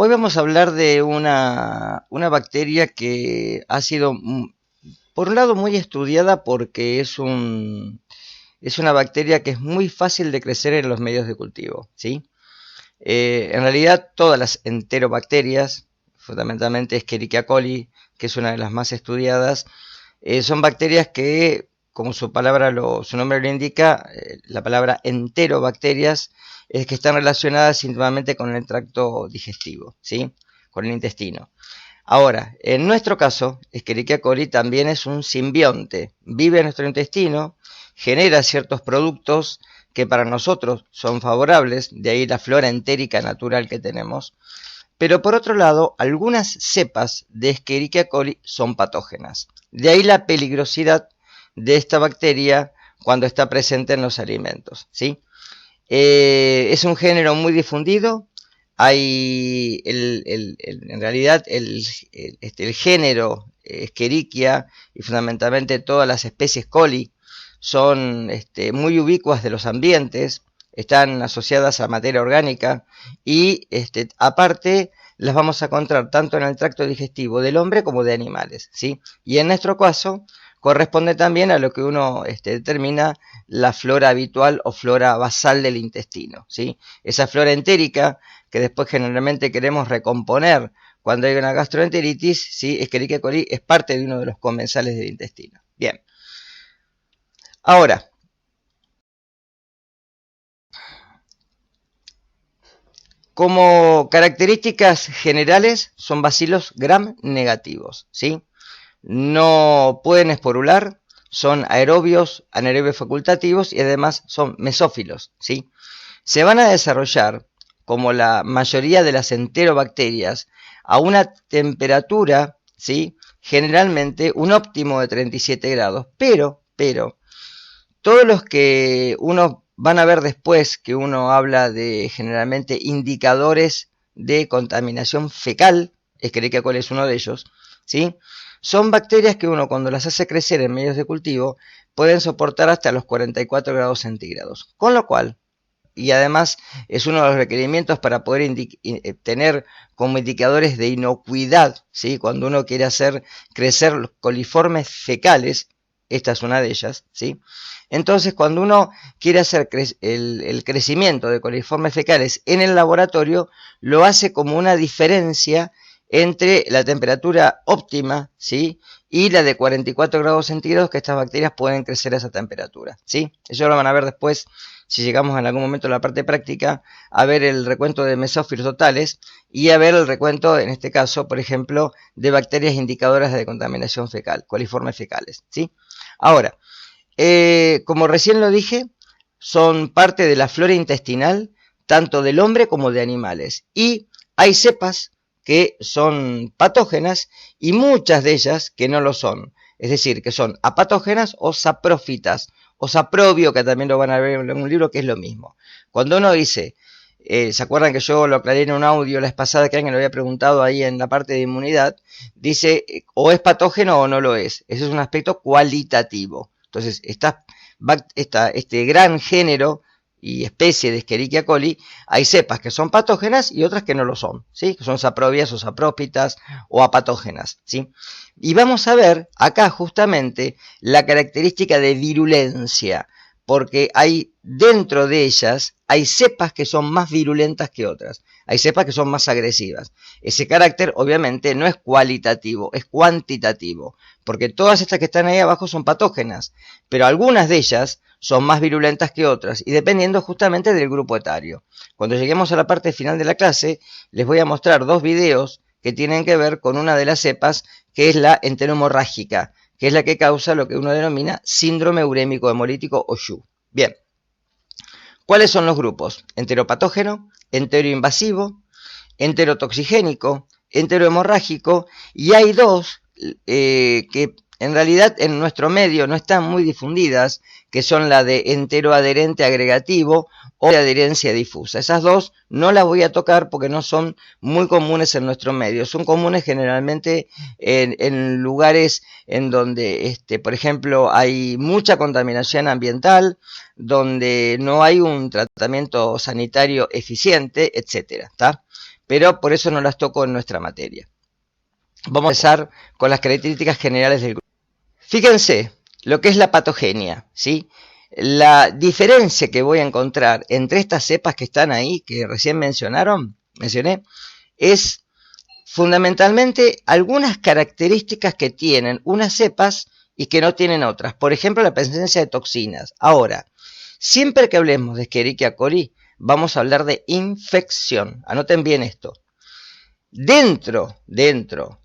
Hoy vamos a hablar de una bacteria que ha sido, por un lado, muy estudiada porque es una bacteria que es muy fácil de crecer en los medios de cultivo, ¿sí? En realidad, todas las enterobacterias, fundamentalmente Escherichia coli, que es una de las más estudiadas, son bacterias que, como su nombre lo indica, la palabra enterobacterias es que están relacionadas íntimamente con el tracto digestivo, ¿sí? Con el intestino. Ahora, en nuestro caso, Escherichia coli también es un simbionte, vive en nuestro intestino, genera ciertos productos que para nosotros son favorables, de ahí la flora entérica natural que tenemos, pero por otro lado, algunas cepas de Escherichia coli son patógenas. De ahí la peligrosidad de esta bacteria cuando está presente en los alimentos, ¿sí? Es un género muy difundido. Hay en realidad el género Escherichia y fundamentalmente todas las especies coli son muy ubicuas de los ambientes, están asociadas a materia orgánica y aparte las vamos a encontrar tanto en el tracto digestivo del hombre como de animales, ¿sí? Y en nuestro caso corresponde también a lo que uno determina la flora habitual o flora basal del intestino, ¿sí? Esa flora entérica que después generalmente queremos recomponer cuando hay una gastroenteritis, ¿sí? Escherichia coli es parte de uno de los comensales del intestino. Bien. Ahora, como características generales son bacilos gram negativos, ¿sí? No pueden esporular, son aerobios, anaerobios facultativos y además son mesófilos, ¿sí? Se van a desarrollar, como la mayoría de las enterobacterias, a una temperatura, ¿sí? Generalmente un óptimo de 37 grados, pero todos los que uno van a ver después que uno habla de generalmente indicadores de contaminación fecal, Escherichia coli es uno de ellos, ¿sí? Son bacterias que uno cuando las hace crecer en medios de cultivo pueden soportar hasta los 44 grados centígrados. Con lo cual, y además es uno de los requerimientos para poder tener como indicadores de inocuidad, ¿sí? Cuando uno quiere hacer crecer los coliformes fecales, esta es una de ellas, ¿sí? Entonces, cuando uno quiere hacer el crecimiento de coliformes fecales en el laboratorio, lo hace como una diferencia entre la temperatura óptima, ¿sí? Y la de 44 grados centígrados que estas bacterias pueden crecer a esa temperatura, ¿sí? Eso lo van a ver después, si llegamos en algún momento a la parte práctica, a ver el recuento de mesófilos totales y a ver el recuento, en este caso, por ejemplo, de bacterias indicadoras de contaminación fecal, coliformes fecales, ¿sí? Ahora, como recién lo dije, son parte de la flora intestinal, tanto del hombre como de animales. Y hay cepas que son patógenas y muchas de ellas que no lo son. Es decir, que son apatógenas o saprófitas, o saprobio, que también lo van a ver en un libro, que es lo mismo. Cuando uno dice, ¿se acuerdan que yo lo aclaré en un audio la vez pasada que alguien lo había preguntado ahí en la parte de inmunidad? Dice, o es patógeno o no lo es. Ese es un aspecto cualitativo. Entonces, este gran género y especie de Escherichia coli, hay cepas que son patógenas y otras que no lo son, ¿sí? Que son saprobias o saprófitas o apatógenas, ¿sí? Y vamos a ver acá justamente la característica de virulencia, porque hay dentro de ellas, hay cepas que son más virulentas que otras, hay cepas que son más agresivas. Ese carácter obviamente no es cualitativo, es cuantitativo, porque todas estas que están ahí abajo son patógenas, pero algunas de ellas son más virulentas que otras, y dependiendo justamente del grupo etario. Cuando lleguemos a la parte final de la clase, les voy a mostrar dos videos que tienen que ver con una de las cepas, que es la enteromorrágica, que es la que causa lo que uno denomina síndrome urémico hemolítico o SHU. Bien, ¿cuáles son los grupos? Enteropatógeno, enteroinvasivo, enterotoxigénico, enterohemorrágico, y hay dos que en realidad en nuestro medio no están muy difundidas, que son la de enteroadherente agregativo o de adherencia difusa. Esas dos no las voy a tocar porque no son muy comunes en nuestro medio. Son comunes generalmente en lugares en donde, por ejemplo, hay mucha contaminación ambiental, donde no hay un tratamiento sanitario eficiente, etcétera, ¿está? Pero por eso no las toco en nuestra materia. Vamos a empezar con las características generales del grupo. Fíjense lo que es la patogenia, ¿sí? La diferencia que voy a encontrar entre estas cepas que están ahí, que recién mencioné, es fundamentalmente algunas características que tienen unas cepas y que no tienen otras. Por ejemplo, la presencia de toxinas. Ahora, siempre que hablemos de Escherichia coli, vamos a hablar de infección. Anoten bien esto. Dentro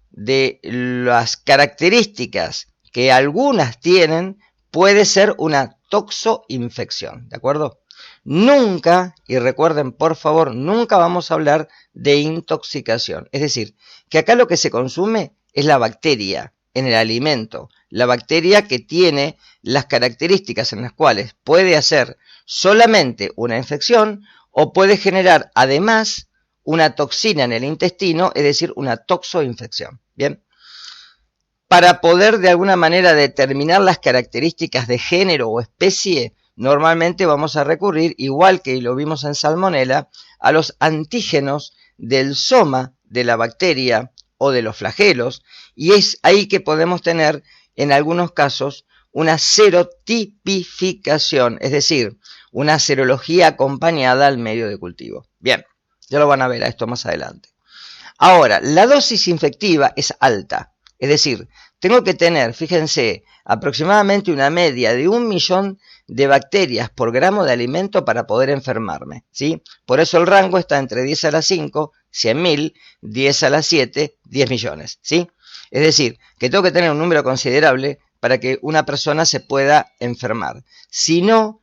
de las características que algunas tienen, puede ser una toxoinfección, ¿de acuerdo? Nunca, y recuerden por favor, nunca vamos a hablar de intoxicación. Es decir, que acá lo que se consume es la bacteria en el alimento. La bacteria que tiene las características en las cuales puede hacer solamente una infección o puede generar además una toxina en el intestino, es decir, una toxoinfección. Bien. Para poder de alguna manera determinar las características de género o especie, normalmente vamos a recurrir, igual que lo vimos en Salmonella, a los antígenos del soma de la bacteria o de los flagelos, y es ahí que podemos tener, en algunos casos, una serotipificación, es decir, una serología acompañada al medio de cultivo. Bien, ya lo van a ver a esto más adelante. Ahora, la dosis infectiva es alta. Es decir, tengo que tener, fíjense, aproximadamente una media de 1 millón de bacterias por gramo de alimento para poder enfermarme, ¿sí? Por eso el rango está entre 10 a la 5, 100.000, 10 a la 7, 10 millones, ¿sí? Es decir, que tengo que tener un número considerable para que una persona se pueda enfermar. Si no,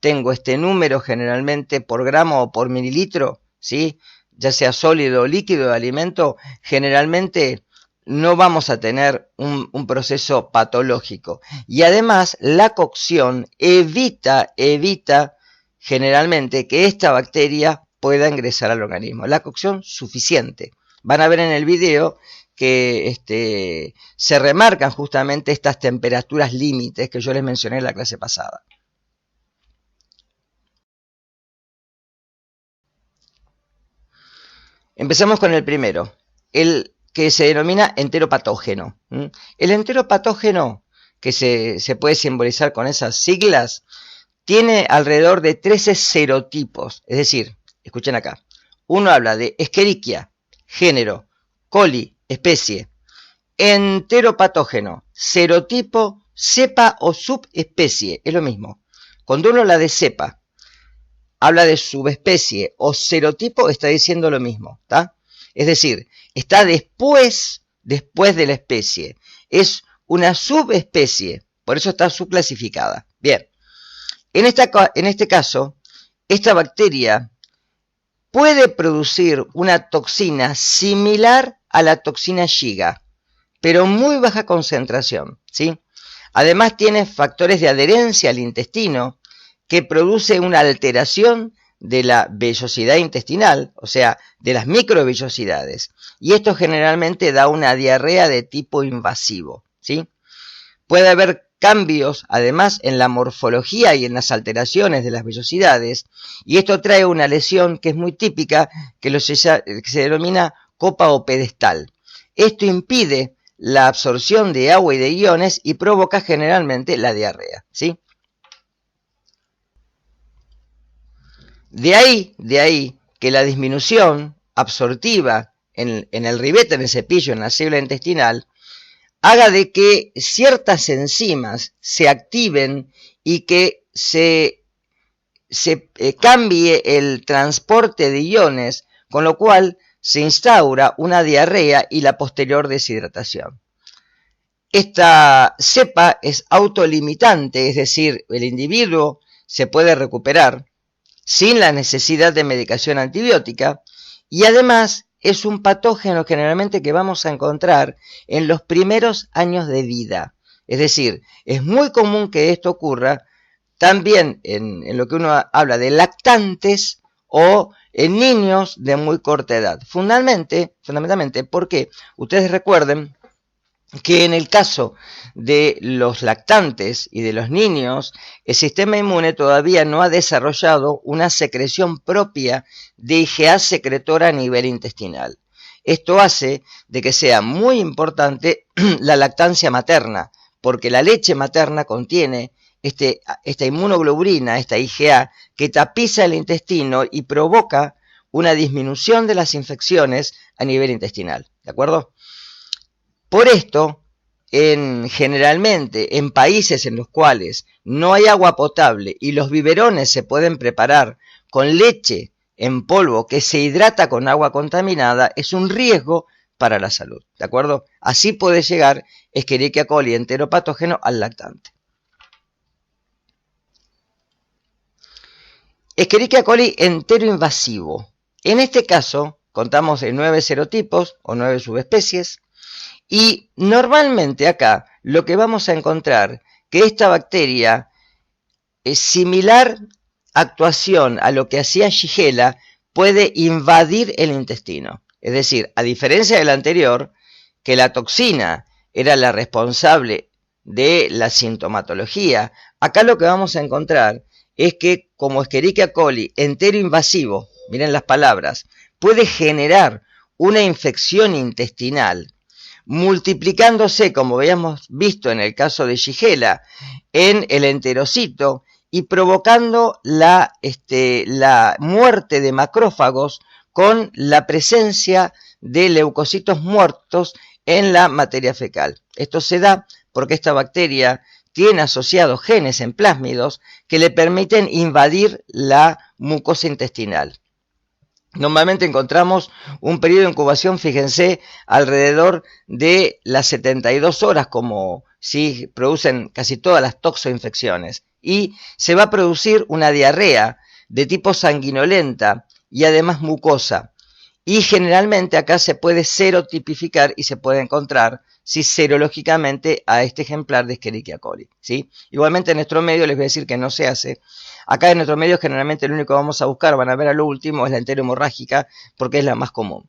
tengo este número generalmente por gramo o por mililitro, ¿sí? Ya sea sólido o líquido de alimento, generalmente no vamos a tener un proceso patológico. Y además, la cocción evita generalmente que esta bacteria pueda ingresar al organismo. La cocción suficiente. Van a ver en el video que se remarcan justamente estas temperaturas límites que yo les mencioné en la clase pasada. Empecemos con el primero, el que se denomina enteropatógeno. El enteropatógeno, que se puede simbolizar con esas siglas, tiene alrededor de 13 serotipos. Es decir, escuchen acá, uno habla de Escherichia, género, coli, especie, enteropatógeno, serotipo, cepa o subespecie, es lo mismo. Cuando uno habla de cepa, habla de subespecie o serotipo, está diciendo lo mismo, ¿está? Es decir, está después de la especie. Es una subespecie, por eso está subclasificada. Bien, en este caso, esta bacteria puede producir una toxina similar a la toxina Shiga, pero muy baja concentración, ¿sí? Además tiene factores de adherencia al intestino que produce una alteración de la vellosidad intestinal, o sea, de las microvellosidades. Y esto generalmente da una diarrea de tipo invasivo, ¿sí? Puede haber cambios, además, en la morfología y en las alteraciones de las vellosidades, y esto trae una lesión que es muy típica, que se denomina copa o pedestal. Esto impide la absorción de agua y de iones y provoca generalmente la diarrea, ¿sí? De ahí que la disminución absortiva en el ribete, en el cepillo, en la célula intestinal, haga de que ciertas enzimas se activen y que se cambie el transporte de iones, con lo cual se instaura una diarrea y la posterior deshidratación. Esta cepa es autolimitante, es decir, el individuo se puede recuperar sin la necesidad de medicación antibiótica, y además es un patógeno generalmente que vamos a encontrar en los primeros años de vida. Es decir, es muy común que esto ocurra también en lo que uno habla de lactantes o en niños de muy corta edad. Fundamentalmente porque ustedes recuerden que en el caso de los lactantes y de los niños, el sistema inmune todavía no ha desarrollado una secreción propia de IgA secretora a nivel intestinal. Esto hace de que sea muy importante la lactancia materna, porque la leche materna contiene esta inmunoglobulina, esta IgA, que tapiza el intestino y provoca una disminución de las infecciones a nivel intestinal. ¿De acuerdo? Por esto, generalmente en países en los cuales no hay agua potable y los biberones se pueden preparar con leche en polvo que se hidrata con agua contaminada, es un riesgo para la salud. ¿De acuerdo? Así puede llegar Escherichia coli enteropatógeno al lactante. Escherichia coli enteroinvasivo. En este caso, contamos de 9 serotipos o 9 subespecies. Y normalmente acá lo que vamos a encontrar que esta bacteria es similar actuación a lo que hacía Shigella, puede invadir el intestino. Es decir, a diferencia del anterior, que la toxina era la responsable de la sintomatología, acá lo que vamos a encontrar es que como Escherichia coli enteroinvasivo, miren las palabras, puede generar una infección intestinal multiplicándose, como habíamos visto en el caso de Shigella, en el enterocito y provocando la muerte de macrófagos con la presencia de leucocitos muertos en la materia fecal. Esto se da porque esta bacteria tiene asociados genes en plásmidos que le permiten invadir la mucosa intestinal. Normalmente encontramos un periodo de incubación, fíjense, alrededor de las 72 horas, como si producen casi todas las toxoinfecciones. Y se va a producir una diarrea de tipo sanguinolenta y además mucosa. Y generalmente acá se puede serotipificar y se puede encontrar, sí, serológicamente a este ejemplar de Escherichia coli, ¿sí? Igualmente en nuestro medio les voy a decir que no se hace. Acá en nuestro medio generalmente lo único que vamos a buscar, van a ver a lo último, es la enterohemorrágica porque es la más común.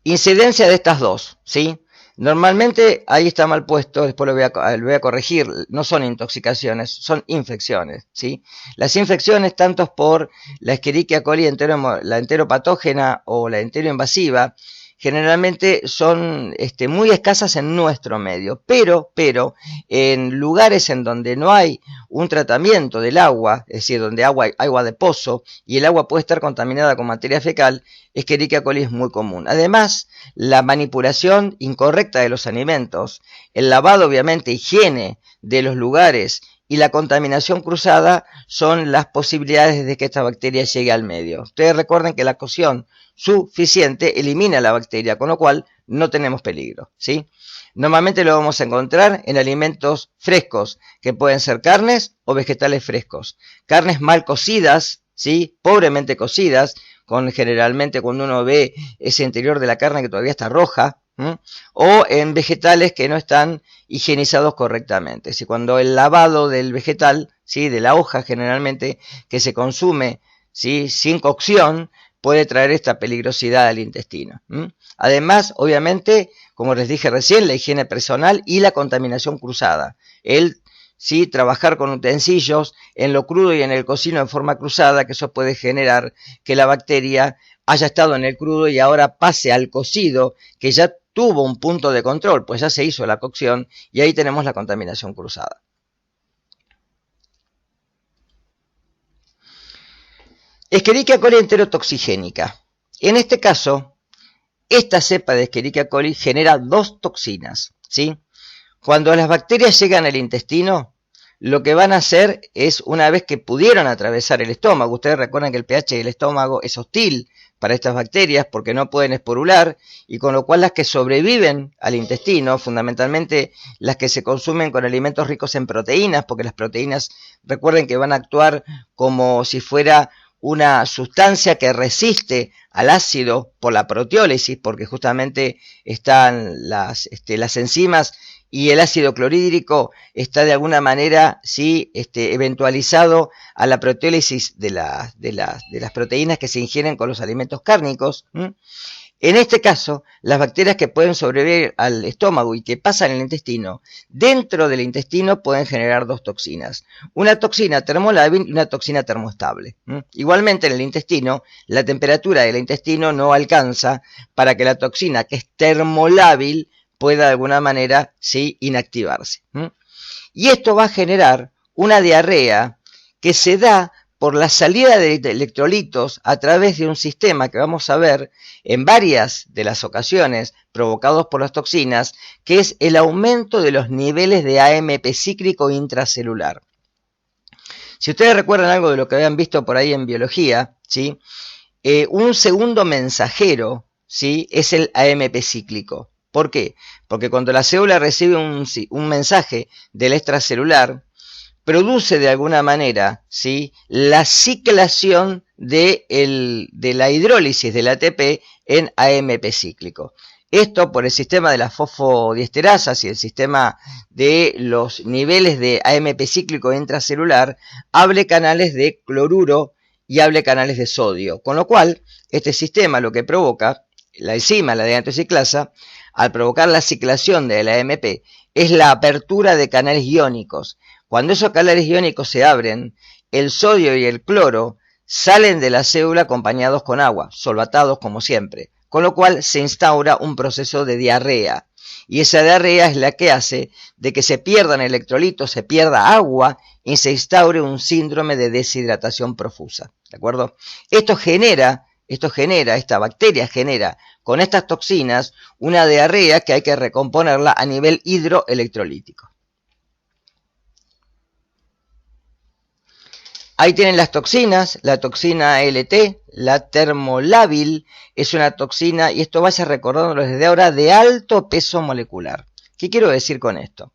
Incidencia de estas dos, ¿sí? Normalmente, ahí está mal puesto, después lo voy a corregir, no son intoxicaciones, son infecciones, ¿sí? Las infecciones, tanto por la Escherichia coli la enteropatógena o la enteroinvasiva, generalmente son muy escasas en nuestro medio, pero en lugares en donde no hay un tratamiento del agua, es decir, donde hay agua de pozo y el agua puede estar contaminada con materia fecal, Escherichia coli es muy común. Además, la manipulación incorrecta de los alimentos, el lavado, obviamente, higiene de los lugares y la contaminación cruzada son las posibilidades de que esta bacteria llegue al medio. Ustedes recuerden que la cocción suficiente elimina la bacteria, con lo cual no tenemos peligro, ¿sí? Normalmente lo vamos a encontrar en alimentos frescos, que pueden ser carnes o vegetales frescos. Carnes mal cocidas, ¿sí? Pobremente cocidas, generalmente cuando uno ve ese interior de la carne que todavía está roja, o en vegetales que no están higienizados correctamente. Es decir, cuando el lavado del vegetal, ¿sí? De la hoja generalmente, que se consume, ¿sí? Sin cocción, puede traer esta peligrosidad al intestino. Además, obviamente, como les dije recién, la higiene personal y la contaminación cruzada. Sí, trabajar con utensilios en lo crudo y en el cocino en forma cruzada, que eso puede generar que la bacteria haya estado en el crudo y ahora pase al cocido, que ya tuvo un punto de control, pues ya se hizo la cocción y ahí tenemos la contaminación cruzada. Escherichia coli enterotoxigénica. En este caso, esta cepa de Escherichia coli genera dos toxinas, ¿sí? Cuando las bacterias llegan al intestino, lo que van a hacer es, una vez que pudieron atravesar el estómago, ustedes recuerdan que el pH del estómago es hostil para estas bacterias porque no pueden esporular, y con lo cual las que sobreviven al intestino, fundamentalmente las que se consumen con alimentos ricos en proteínas, porque las proteínas, recuerden que van a actuar como si fuera una sustancia que resiste al ácido por la proteólisis, porque justamente están las enzimas y el ácido clorhídrico está de alguna manera ¿sí? Eventualizado a la proteólisis de las proteínas que se ingieren con los alimentos cárnicos. En este caso, las bacterias que pueden sobrevivir al estómago y que pasan en el intestino, dentro del intestino pueden generar dos toxinas. Una toxina termolábil y una toxina termoestable. Igualmente en el intestino, la temperatura del intestino no alcanza para que la toxina que es termolábil pueda de alguna manera ¿sí? Inactivarse. Y esto va a generar una diarrea que se da por la salida de electrolitos a través de un sistema que vamos a ver en varias de las ocasiones provocados por las toxinas, que es el aumento de los niveles de AMP cíclico intracelular. Si ustedes recuerdan algo de lo que habían visto por ahí en biología, ¿sí? Un segundo mensajero ¿sí? Es el AMP cíclico. ¿Por qué? Porque cuando la célula recibe un mensaje del extracelular, produce de alguna manera ¿sí? La ciclación de la hidrólisis del ATP en AMP cíclico. Esto por el sistema de las fosfodiesterasas y el sistema de los niveles de AMP cíclico intracelular, abre canales de cloruro y abre canales de sodio. Con lo cual, este sistema lo que provoca, la enzima, la deantiociclasa, al provocar la ciclación de la AMP, es la apertura de canales iónicos. Cuando esos canales iónicos se abren, el sodio y el cloro salen de la célula acompañados con agua, solvatados como siempre, con lo cual se instaura un proceso de diarrea. Y esa diarrea es la que hace de que se pierdan electrolitos, se pierda agua y se instaure un síndrome de deshidratación profusa. ¿De acuerdo? Esta bacteria genera con estas toxinas una diarrea que hay que recomponerla a nivel hidroelectrolítico. Ahí tienen las toxinas, la toxina LT, la termolábil, es una toxina, y esto vaya recordándolo desde ahora, de alto peso molecular. ¿Qué quiero decir con esto?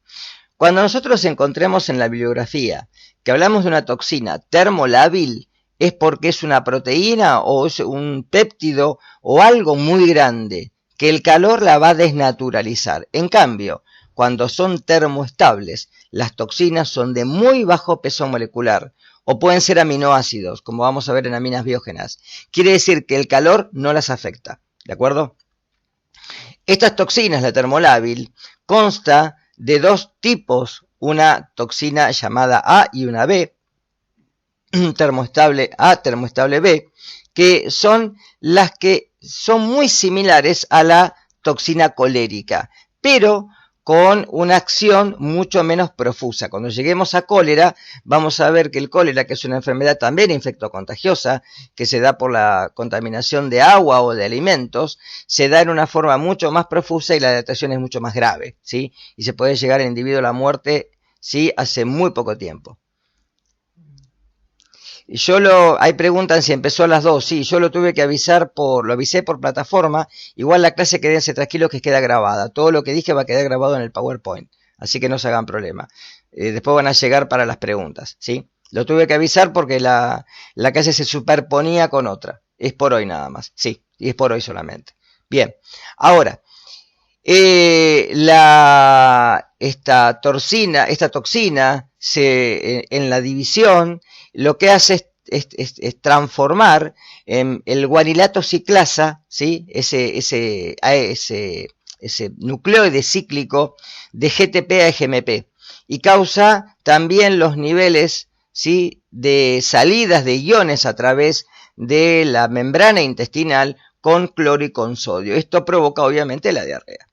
Cuando nosotros encontremos en la bibliografía que hablamos de una toxina termolábil, es porque es una proteína o es un péptido o algo muy grande, que el calor la va a desnaturalizar. En cambio, cuando son termoestables, las toxinas son de muy bajo peso molecular, o pueden ser aminoácidos, como vamos a ver en aminas biógenas. Quiere decir que el calor no las afecta, ¿de acuerdo? Estas toxinas, la termolábil, consta de dos tipos, una toxina llamada A y una B, termoestable A, termoestable B, que son las que son muy similares a la toxina colérica, pero con una acción mucho menos profusa. Cuando lleguemos a cólera, vamos a ver que el cólera, que es una enfermedad también infectocontagiosa, que se da por la contaminación de agua o de alimentos, se da en una forma mucho más profusa y la adaptación es mucho más grave, ¿sí? Y se puede llegar al individuo a la muerte, ¿sí? Hace muy poco tiempo. Ahí preguntan si empezó a las 2. Sí, yo lo tuve que lo avisé por plataforma. Igual la clase quédense tranquilos que queda grabada. Todo lo que dije va a quedar grabado en el PowerPoint. Así que no se hagan problema. Después van a llegar para las preguntas, ¿sí? Lo tuve que avisar porque la clase se superponía con otra. Es por hoy nada más. Sí, y es por hoy solamente. Bien, ahora, esta toxina en la división lo que hace es transformar el guanilato ciclasa, ¿sí? ese nucleoide cíclico de GTP a GMP y causa también los niveles, ¿sí? De salidas de iones a través de la membrana intestinal con cloro y con sodio. Esto provoca obviamente la diarrea.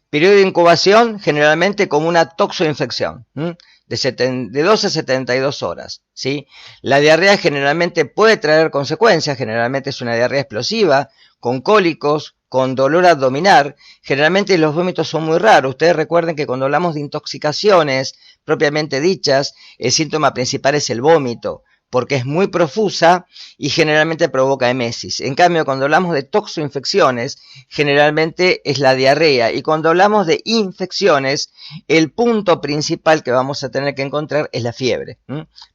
Periodo de incubación generalmente como una toxoinfección, de 12 a 72 horas. ¿Sí? La diarrea generalmente puede traer consecuencias, generalmente es una diarrea explosiva, con cólicos, con dolor abdominal. Generalmente los vómitos son muy raros. Ustedes recuerden que cuando hablamos de intoxicaciones propiamente dichas, el síntoma principal es el vómito. porque es muy profusa y generalmente provoca emesis. En cambio, cuando hablamos de toxoinfecciones, generalmente es la diarrea. Y cuando hablamos de infecciones, el punto principal que vamos a tener que encontrar es la fiebre.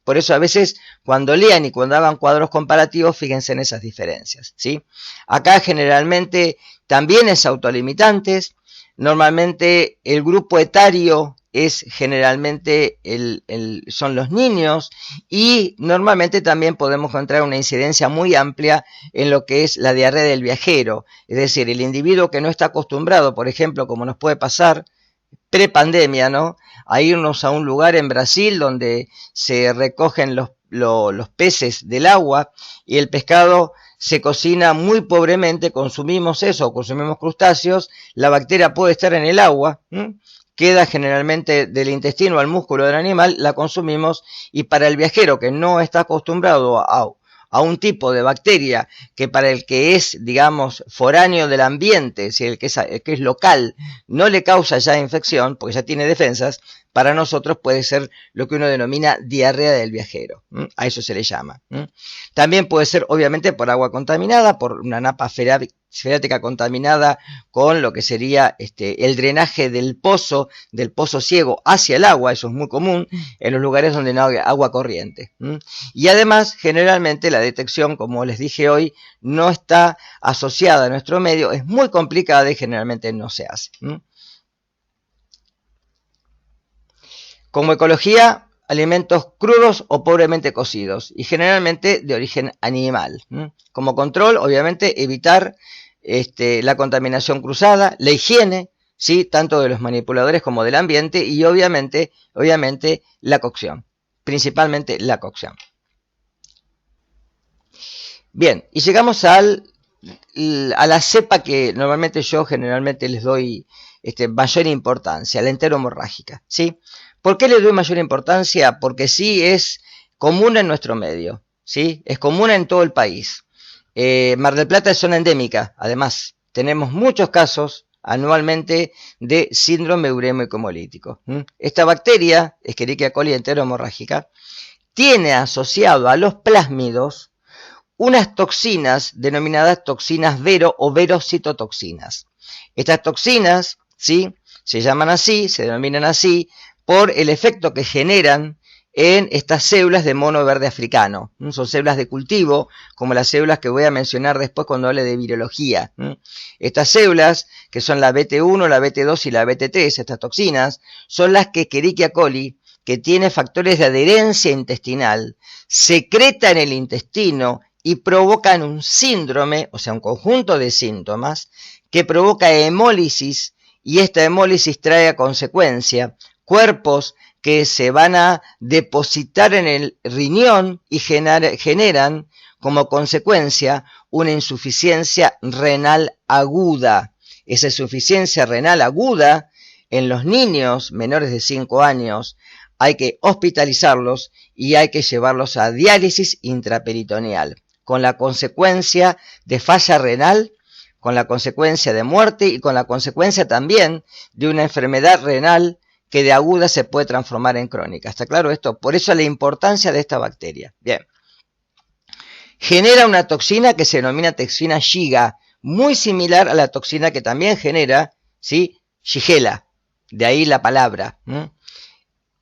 Por eso a veces cuando lean y cuando hagan cuadros comparativos, fíjense en esas diferencias, ¿sí? Acá generalmente también es autolimitantes. Normalmente el grupo etario es generalmente son los niños, y normalmente también podemos encontrar una incidencia muy amplia en lo que es la diarrea del viajero, es decir, el individuo que no está acostumbrado, por ejemplo, como nos puede pasar prepandemia, ¿no?, a irnos a un lugar en Brasil donde se recogen los peces del agua y el pescado se cocina muy pobremente, consumimos eso, consumimos crustáceos, la bacteria puede estar en el agua, queda generalmente del intestino al músculo del animal, la consumimos, y para el viajero que no está acostumbrado a un tipo de bacteria que para el que es, digamos, foráneo del ambiente, si el que es local, no le causa ya infección, porque ya tiene defensas, para nosotros puede ser lo que uno denomina diarrea del viajero. A eso se le llama. También puede ser, obviamente, por agua contaminada, por una napa freática contaminada con lo que sería el drenaje del pozo ciego hacia el agua. Eso es muy común en los lugares donde no hay agua corriente. Y además, generalmente, la detección, como les dije hoy, no está asociada a nuestro medio, es muy complicada y generalmente no se hace. Como ecología, alimentos crudos o pobremente cocidos, y generalmente de origen animal. Como control, obviamente, evitar la contaminación cruzada, la higiene, ¿sí?, tanto de los manipuladores como del ambiente, y obviamente la cocción, principalmente la cocción. Bien, y llegamos a la cepa que normalmente yo generalmente les doy mayor importancia, la enteromorrágica, ¿sí? ¿Por qué le doy mayor importancia? Porque sí es común en nuestro medio, ¿sí? Es común en todo el país. Mar del Plata es zona endémica, además. Tenemos muchos casos anualmente de síndrome urémico hemolítico. Esta bacteria, Escherichia coli enteromorrágica, tiene asociado a los plásmidos unas toxinas denominadas toxinas vero o verocitotoxinas. Estas toxinas, ¿sí?, se llaman así, se denominan así, por el efecto que generan en estas células de mono verde africano. Son células de cultivo, como las células que voy a mencionar después cuando hable de virología. Estas células, que son la BT1, la BT2 y la BT3, estas toxinas, son las que Escherichia coli, que tiene factores de adherencia intestinal, secreta en el intestino y provocan un síndrome, o sea, un conjunto de síntomas, que provoca hemólisis, y esta hemólisis trae a consecuencia cuerpos que se van a depositar en el riñón y generan como consecuencia una insuficiencia renal aguda. Esa insuficiencia renal aguda en los niños menores de 5 años hay que hospitalizarlos y hay que llevarlos a diálisis intraperitoneal, con la consecuencia de falla renal, con la consecuencia de muerte y con la consecuencia también de una enfermedad renal que de aguda se puede transformar en crónica. ¿Está claro esto? Por eso la importancia de esta bacteria. Bien. Genera una toxina que se denomina toxina Shiga, muy similar a la toxina que también genera, ¿sí?, Shigella. De ahí la palabra.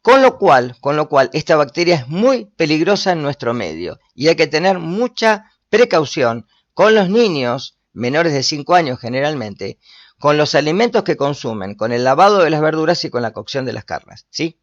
Con lo cual, esta bacteria es muy peligrosa en nuestro medio y hay que tener mucha precaución con los niños menores de 5 años generalmente, con los alimentos que consumen, con el lavado de las verduras y con la cocción de las carnes, ¿sí?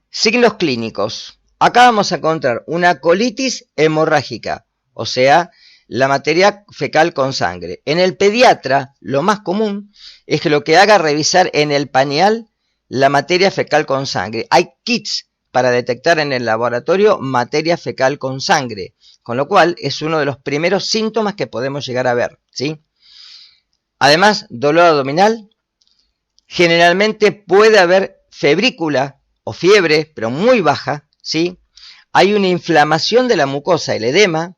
Signos clínicos. Acá vamos a encontrar una colitis hemorrágica, o sea, la materia fecal con sangre. En el pediatra, lo más común es que lo que haga revisar en el pañal la materia fecal con sangre. Hay kits para detectar en el laboratorio materia fecal con sangre, con lo cual es uno de los primeros síntomas que podemos llegar a ver, ¿sí? Además, dolor abdominal, generalmente puede haber febrícula o fiebre, pero muy baja, ¿sí? Hay una inflamación de la mucosa, el edema,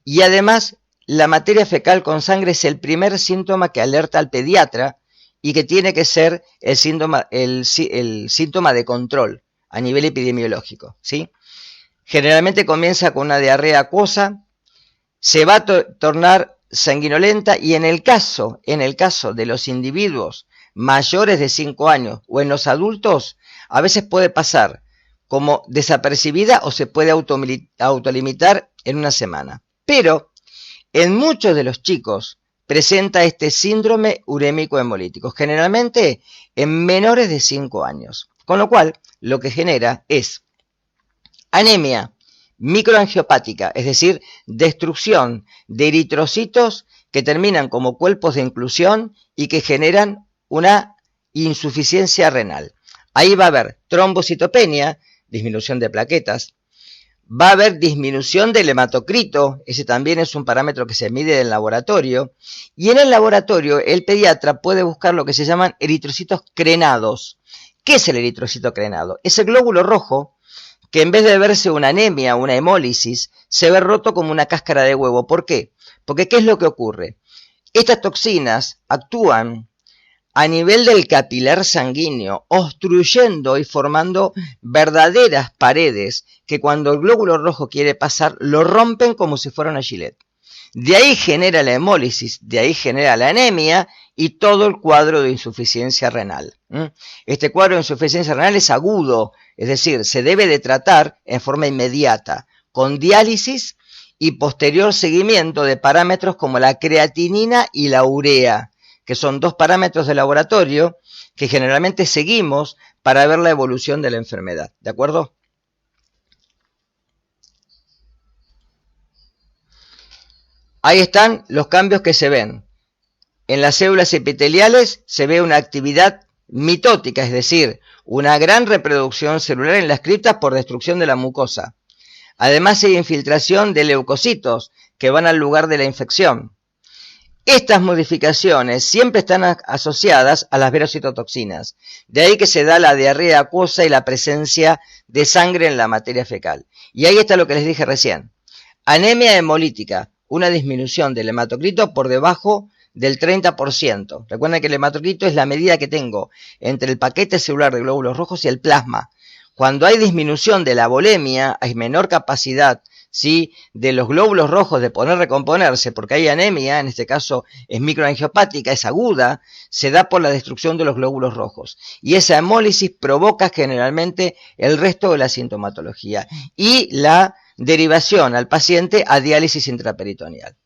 y además la materia fecal con sangre es el primer síntoma que alerta al pediatra y que tiene que ser el síntoma de control. a nivel epidemiológico, ¿sí? Generalmente comienza con una diarrea acuosa, se va a tornar sanguinolenta y en el caso de los individuos mayores de 5 años o en los adultos, a veces puede pasar como desapercibida o se puede autolimitar en una semana. Pero en muchos de los chicos presenta este síndrome urémico hemolítico, generalmente en menores de 5 años. Con lo cual, lo que genera es anemia microangiopática, es decir, destrucción de eritrocitos que terminan como cuerpos de inclusión y que generan una insuficiencia renal. Ahí va a haber trombocitopenia, disminución de plaquetas, va a haber disminución del hematocrito, ese también es un parámetro que se mide en el laboratorio, y en el laboratorio el pediatra puede buscar lo que se llaman eritrocitos crenados. ¿Qué es el eritrocito crenado? Es el glóbulo rojo que en vez de verse una anemia, una hemólisis, se ve roto como una cáscara de huevo. ¿Por qué? Porque ¿qué es lo que ocurre? Estas toxinas actúan a nivel del capilar sanguíneo, obstruyendo y formando verdaderas paredes que cuando el glóbulo rojo quiere pasar, lo rompen como si fuera una gilet. De ahí genera la hemólisis, de ahí genera la anemia y todo el cuadro de insuficiencia renal. Este cuadro de insuficiencia renal es agudo, es decir, se debe de tratar en forma inmediata, con diálisis y posterior seguimiento de parámetros como la creatinina y la urea, que son dos parámetros de laboratorio que generalmente seguimos para ver la evolución de la enfermedad. ¿De acuerdo? Ahí están los cambios que se ven. En las células epiteliales se ve una actividad mitótica, es decir, una gran reproducción celular en las criptas por destrucción de la mucosa. Además hay infiltración de leucocitos que van al lugar de la infección. Estas modificaciones siempre están asociadas a las verocitotoxinas, de ahí que se da la diarrea acuosa y la presencia de sangre en la materia fecal. Y ahí está lo que les dije recién. Anemia hemolítica, una disminución del hematocrito por debajo del 30%. Recuerden que el hematocrito es la medida que tengo entre el paquete celular de glóbulos rojos y el plasma. Cuando hay disminución de la volemia, hay menor capacidad, ¿sí?, de los glóbulos rojos de poder recomponerse, porque hay anemia, en este caso es microangiopática, es aguda, se da por la destrucción de los glóbulos rojos. Y esa hemólisis provoca generalmente el resto de la sintomatología y la derivación al paciente a diálisis intraperitoneal.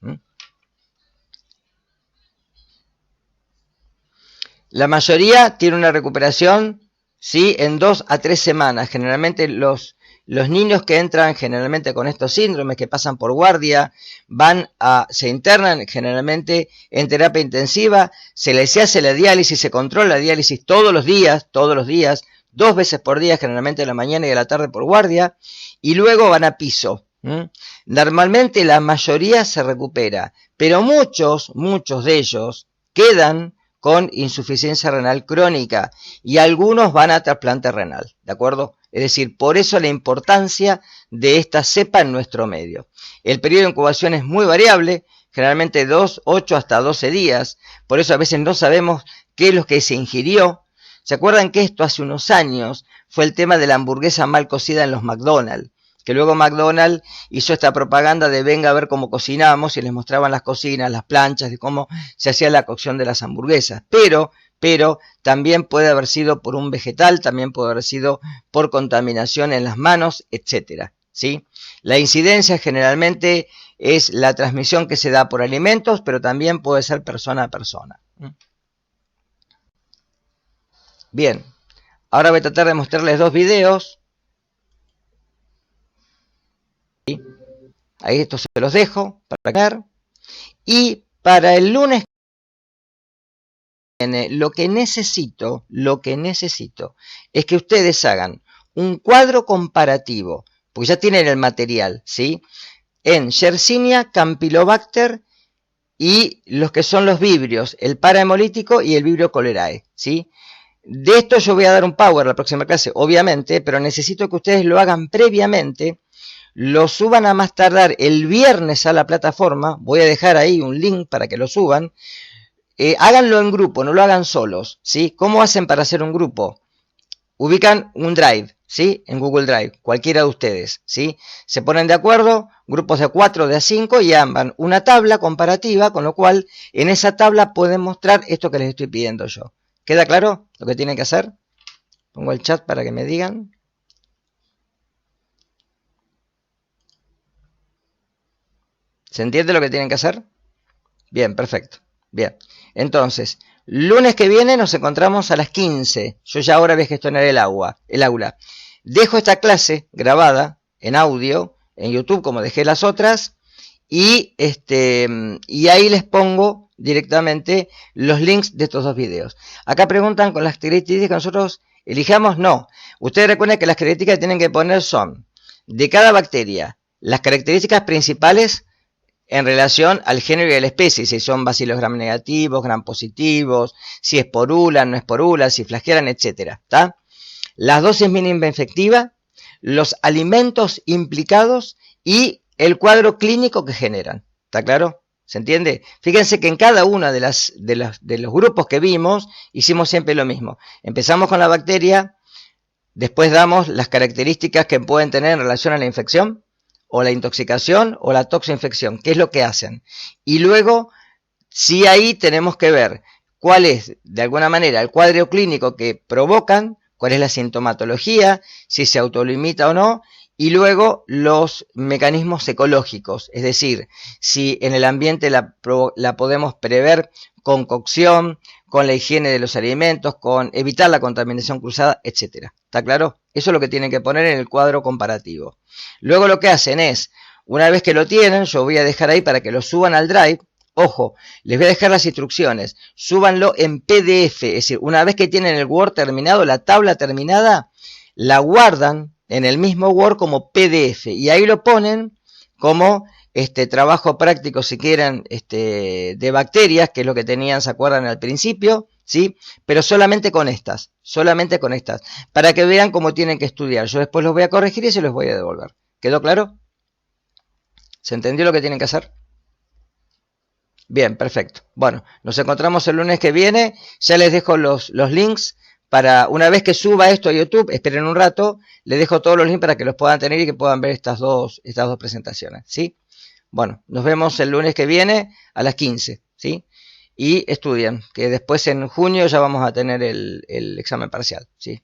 La mayoría tiene una recuperación, ¿sí?, en 2 a 3 semanas. Generalmente los niños que entran generalmente con estos síndromes, que pasan por guardia, se internan generalmente en terapia intensiva, se les hace la diálisis, se controla la diálisis todos los días, 2 veces por día, generalmente en la mañana y a la tarde por guardia, y luego van a piso. Normalmente la mayoría se recupera, pero muchos de ellos quedan con insuficiencia renal crónica y algunos van a trasplante renal, ¿de acuerdo? Es decir, por eso la importancia de esta cepa en nuestro medio. El periodo de incubación es muy variable, generalmente 8 hasta 12 días, por eso a veces no sabemos qué es lo que se ingirió. ¿Se acuerdan que esto hace unos años fue el tema de la hamburguesa mal cocida en los McDonald's? Que luego McDonald's hizo esta propaganda de venga a ver cómo cocinamos y les mostraban las cocinas, las planchas, de cómo se hacía la cocción de las hamburguesas. Pero también puede haber sido por un vegetal, también puede haber sido por contaminación en las manos, etcétera, ¿sí? La incidencia generalmente es la transmisión que se da por alimentos, pero también puede ser persona a persona. Bien, ahora voy a tratar de mostrarles 2 videos. Ahí esto se los dejo para ver. Y para el lunes lo que necesito es que ustedes hagan un cuadro comparativo, porque ya tienen el material, ¿sí?, en Yersinia, Campylobacter y los que son los vibrios, el parahemolítico y el vibrio cholerae, ¿sí? De esto yo voy a dar un power la próxima clase, obviamente, pero necesito que ustedes lo hagan previamente, lo suban a más tardar el viernes a la plataforma, voy a dejar ahí un link para que lo suban, háganlo en grupo, no lo hagan solos, ¿sí? ¿Cómo hacen para hacer un grupo? ubican un Drive, ¿sí? En Google Drive, cualquiera de ustedes, ¿sí? Se ponen de acuerdo, grupos de 4, de 5 y arman una tabla comparativa, con lo cual en esa tabla pueden mostrar esto que les estoy pidiendo yo. ¿Queda claro lo que tienen que hacer? Pongo el chat para que me digan. ¿Se entiende lo que tienen que hacer? Bien, perfecto. Bien. Entonces, lunes que viene nos encontramos a las 15. Yo ya ahora voy a gestionar el aula. Dejo esta clase grabada en audio en YouTube como dejé las otras y ahí les pongo directamente los links de estos dos videos. Acá preguntan con las características que nosotros elijamos. No. Ustedes recuerden que las características que tienen que poner son de cada bacteria las características principales en relación al género y a la especie, si son bacilos gram negativos, gram positivos, si esporulan, no esporulan, si flagelan, etcétera, ¿está? Las dosis mínima efectiva, los alimentos implicados y el cuadro clínico que generan, ¿está claro? ¿Se entiende? Fíjense que en cada uno de los grupos que vimos hicimos siempre lo mismo. Empezamos con la bacteria, después damos las características que pueden tener en relación a la infección, o la intoxicación o la toxoinfección, qué es lo que hacen. Y luego, sí ahí tenemos que ver cuál es, de alguna manera, el cuadro clínico que provocan, cuál es la sintomatología, si se autolimita o no, y luego los mecanismos ecológicos, es decir, si en el ambiente la podemos prever con cocción, con la higiene de los alimentos, con evitar la contaminación cruzada, etcétera. ¿Está claro? Eso es lo que tienen que poner en el cuadro comparativo. Luego lo que hacen es, una vez que lo tienen, yo voy a dejar ahí para que lo suban al Drive. Ojo, les voy a dejar las instrucciones. Súbanlo en PDF, es decir, una vez que tienen el Word terminado, la tabla terminada, la guardan en el mismo Word como PDF y ahí lo ponen como trabajo práctico, si quieren, de bacterias, que es lo que tenían, ¿se acuerdan al principio? ¿Sí? Pero solamente con estas, para que vean cómo tienen que estudiar. Yo después los voy a corregir y se los voy a devolver. ¿Quedó claro? ¿Se entendió lo que tienen que hacer? Bien, perfecto. Bueno, nos encontramos el lunes que viene. Ya les dejo los links para, una vez que suba esto a YouTube, esperen un rato, les dejo todos los links para que los puedan tener y que puedan ver estas dos presentaciones, ¿sí? Bueno, nos vemos el lunes que viene a las 15, ¿sí? Y estudian, que después en junio ya vamos a tener el examen parcial, ¿sí?